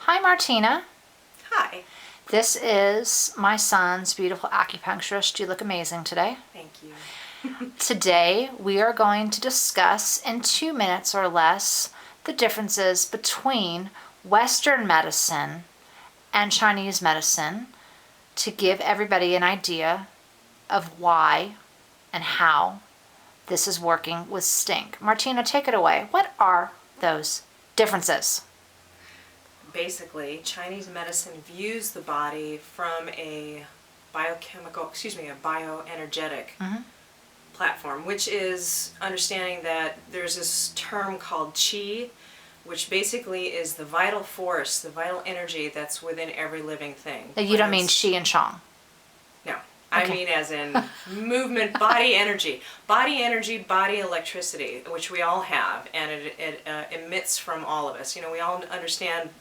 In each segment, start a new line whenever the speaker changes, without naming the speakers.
Hi, Martina.
Hi.
This is my son's beautiful acupuncturist. You look amazing today.
Thank you.
Today, we are going to discuss in 2 minutes or less the differences between Western medicine and Chinese medicine to give everybody an idea of why and how this is working with stink. Martina, take it away. What are those differences?
Basically, Chinese medicine views the body from a bioenergetic platform, which is understanding that there's this term called qi, which basically is the vital force, the vital energy that's within every living thing.
You don't mean Qi and Chong?
No. I
Okay.
mean as in movement, body energy, body electricity, which we all have, and it emits from all of us. You know, we all understand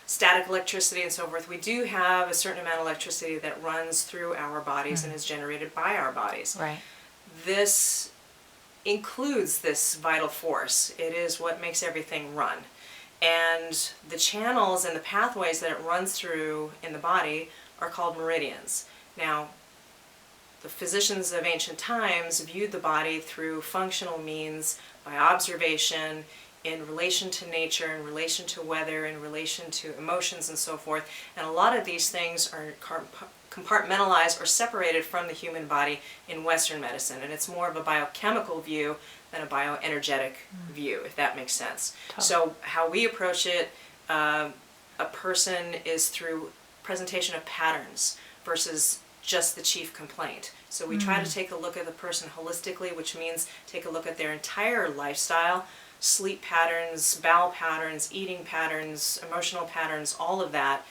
static electricity and so forth. We do have a certain amount of electricity that runs through our bodies and is generated by our bodies.
Right.
This includes this vital force. It is what makes everything run. And the channels and the pathways that it runs through in the body are called meridians. Now, the physicians of ancient times viewed the body through functional means, by observation, in relation to nature, in relation to weather, in relation to emotions and so forth. And a lot of these things are compartmentalized or separated from the human body in Western medicine. And it's more of a biochemical view than a bioenergetic view, if that makes sense.
Totally.
So how we approach it, a person is through presentation of patterns versus just the chief complaint. So we try to take a look at the person holistically, which means take a look at their entire lifestyle, sleep patterns, bowel patterns, eating patterns, emotional patterns, all of that,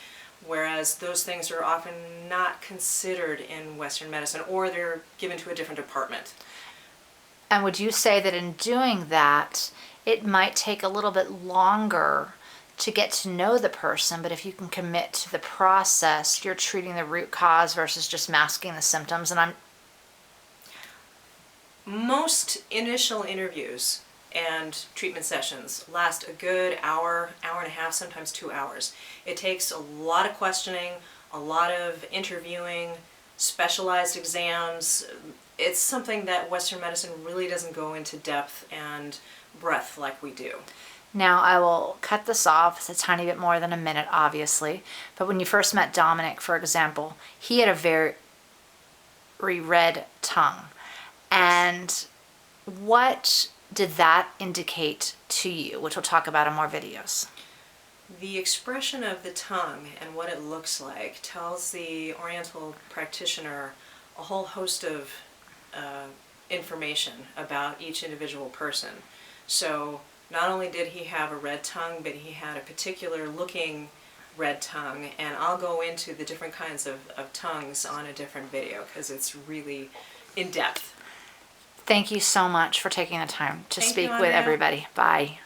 whereas those things are often not considered in Western medicine, or they're given to a different department.
And would you say that in doing that, it might take a little bit longer to get to know the person, but if you can commit to the process, you're treating the root cause versus just masking the symptoms? And
Most initial interviews and treatment sessions last a good hour, hour and a half, sometimes 2 hours. It takes a lot of questioning, a lot of interviewing, specialized exams. It's something that Western medicine really doesn't go into depth and breadth like we do.
Now I will cut this off. It's a tiny bit more than a minute, obviously. But when you first met Dominic, for example, he had a very red tongue. And what did that indicate to you, which we'll talk about in more videos?
The expression of the tongue and what it looks like tells the Oriental practitioner a whole host of information about each individual person. So not only did he have a red tongue, but he had a particular looking red tongue, and I'll go into the different kinds of tongues on a different video because it's really in depth.
Thank you so much for taking the time to
Thank
speak
you,
with
Andrea.
everybody. Bye.